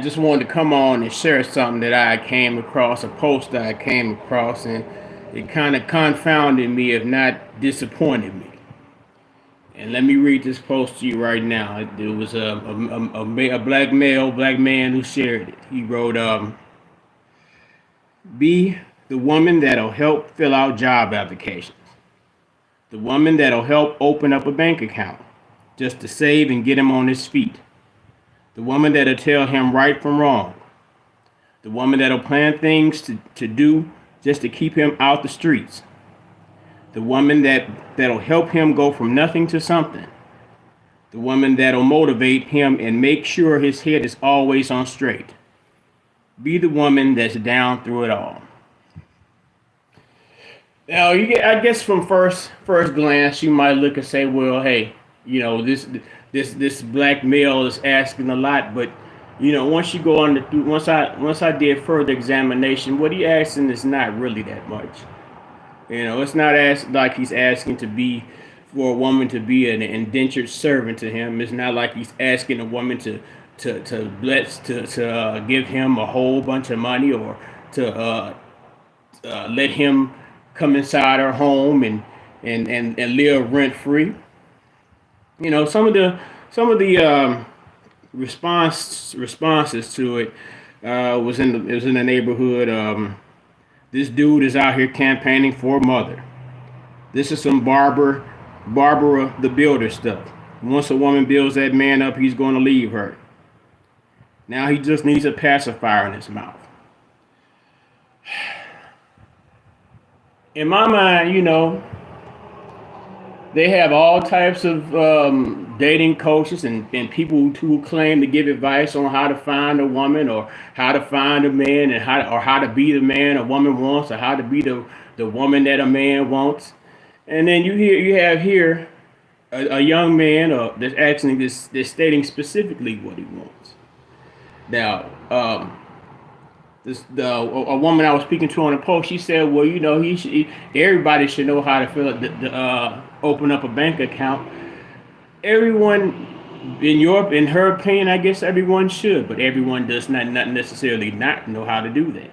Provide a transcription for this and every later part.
just wanted to come on and share something that I came across, a post that I came across, and it kind of confounded me, if not disappointed me. And let me read this post to you right now. It was a black male, black man who shared it. He wrote, "Be the woman that'll help fill out job applications, the woman that'll help open up a bank account just to save and get him on his feet, the woman that'll tell him right from wrong, the woman that'll plan things to do just to keep him out the streets, the woman that'll help him go from nothing to something, the woman that'll motivate him and make sure his head is always on straight. Be the woman that's down through it all." Now, I guess from first glance, you might look and say, "Well, hey, this black male is asking a lot." But once you go on once I did further examination, what he asking is not really that much. It's not like he's asking to be for a woman to be an indentured servant to him. It's not like he's asking a woman to give him a whole bunch of money, or to let him come inside her home and live rent free. Some of the responses to it was in the neighborhood. This dude is out here campaigning for a mother. This is some Barbara the Builder stuff. Once a woman builds that man up, he's going to leave her. Now he just needs a pacifier in his mouth. In my mind, they have all types of dating coaches and people who claim to give advice on how to find a woman, or how to find a man, and how to be the man a woman wants, or how to be the woman that a man wants. And then you have here a young man that's actually this stating specifically what he wants. Now, a woman I was speaking to on the post, she said, "Well, everybody should know how to open up a bank account." Everyone, in her opinion, I guess everyone should, but everyone does not necessarily not know how to do that.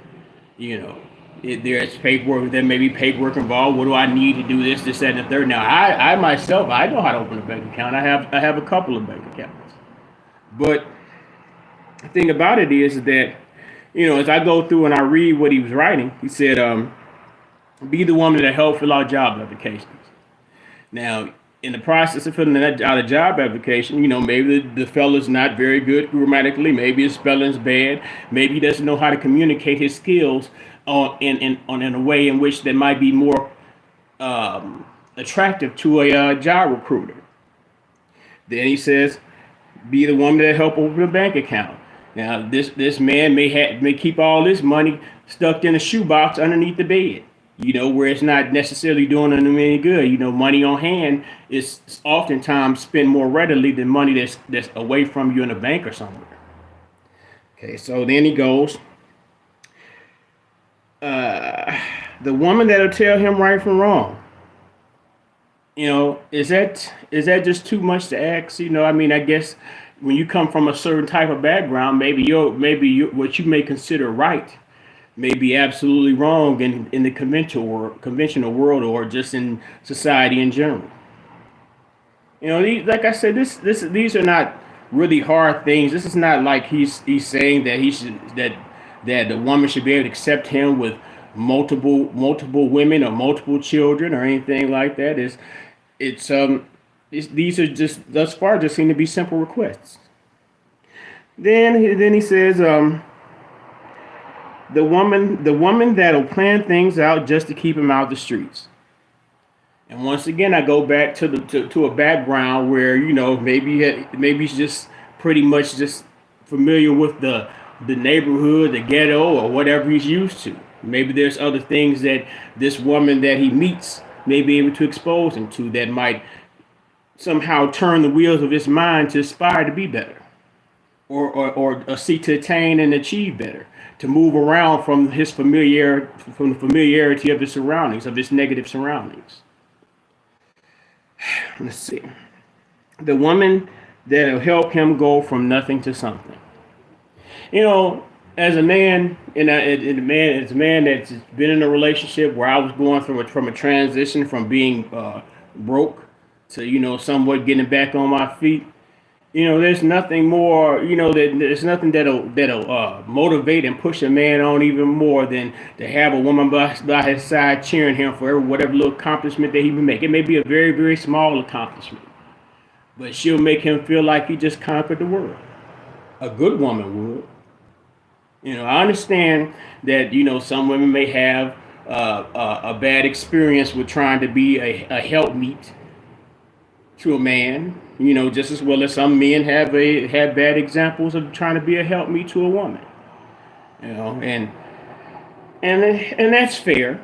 You know, there's paperwork. There may be paperwork involved. What do I need to do this, that, and the third? Now, I myself, I know how to open a bank account. I have a couple of bank accounts, but the thing about it is that as I go through and I read what he was writing, he said, "Be the woman that help fill out job applications." Now, in the process of filling out a job application, maybe the fella's not very good grammatically. Maybe his spelling's bad. Maybe he doesn't know how to communicate his skills in a way in which that might be more attractive to a job recruiter. Then he says, "Be the woman that help open a bank account." Now, this man may keep all this money stuck in a shoebox underneath the bed, where it's not necessarily doing him any good. Money on hand is oftentimes spent more readily than money that's away from you in a bank or somewhere. Okay, so then he goes, the woman that'll tell him right from wrong. Is that just too much to ask? I guess when you come from a certain type of background, what you may consider right may be absolutely wrong in the conventional world, or just in society in general. Like I said, these are not really hard things. This is not like he's saying that that the woman should be able to accept him with multiple women or multiple children or anything like that. These are just thus far just seem to be simple requests. Then he says, the woman that'll plan things out just to keep him out the streets. And once again, I go back to a background where maybe he's just pretty much just familiar with the neighborhood, the ghetto, or whatever he's used to. Maybe there's other things that this woman that he meets may be able to expose him to that might somehow turn the wheels of his mind to aspire to be better, or seek to attain and achieve better, to move around from the familiarity of his surroundings, of his negative surroundings. Let's see. The woman that'll help him go from nothing to something. you know, as a man, as a man that's been in a relationship where I was going from a transition from being broke to somewhat getting back on my feet. There's nothing more. There's nothing that'll motivate and push a man on even more than to have a woman by his side cheering him for whatever little accomplishment that he may make. It may be a very very small accomplishment, but she'll make him feel like he just conquered the world. A good woman would. I understand that some women may have a bad experience with trying to be a helpmeet to a man. Just as well as some men have bad examples of trying to be a helpmeet to a woman. And that's fair,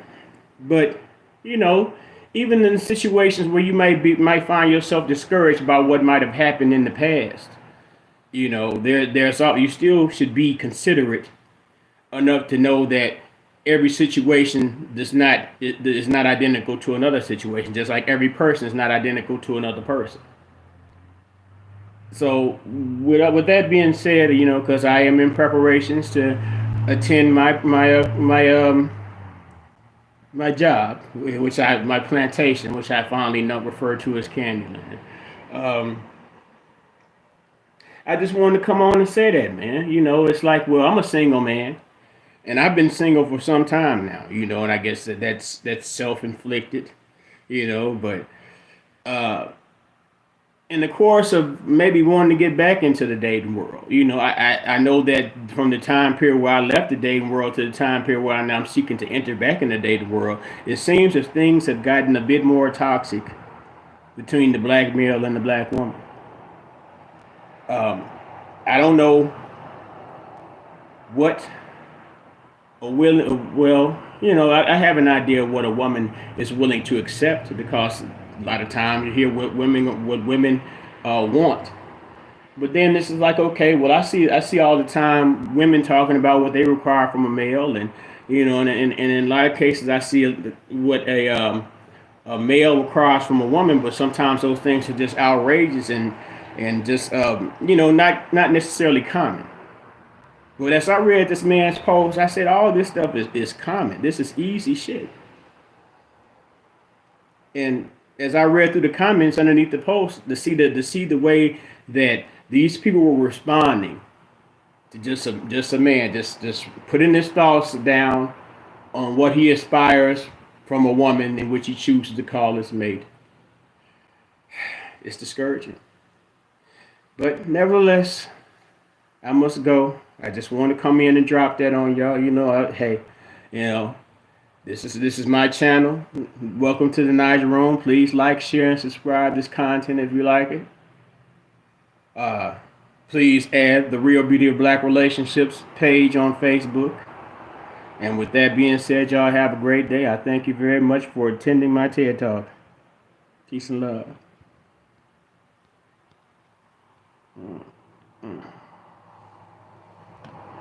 but you know, even in situations where you might find yourself discouraged by what might have happened in the past, you still should be considerate enough to know that every situation is not identical to another situation, just like every person is not identical to another person. So with that being said, because I am in preparations to attend my job, my plantation, which I fondly know refer to as Candyland. Um, I just wanted to come on and say that, man. It's like, well, I'm a single man, and I've been single for some time now. And I guess that's self-inflicted, but uh, in the course of maybe wanting to get back into the dating world, I know that from the time period where I left the dating world to the time period where I'm seeking to enter back in the dating world, it seems as things have gotten a bit more toxic between the black male and the black woman. Um, I don't know what I have an idea of what a woman is willing to accept because a lot of times you hear what women want. But then this is like, okay, well, I see all the time women talking about what they require from a male, and and in a lot of cases I see what a male requires from a woman, but sometimes those things are just outrageous and just not necessarily common. But as I read this man's post, I said all this stuff is common. This is easy shit. And as I read through the comments underneath the post to see the way that these people were responding to just a man just putting his thoughts down on what he aspires from a woman in which he chooses to call his mate, it's discouraging. But nevertheless, I must go. I just want to come in and drop that on y'all. Hey, you know, this is my channel. Welcome to the Niger Room. Please like, share, and subscribe this content if you like it. Uh, Please add the Real Beauty of Black Relationships page on Facebook. And with that being said, y'all have a great day. I thank you very much for attending my TED Talk. Peace and love.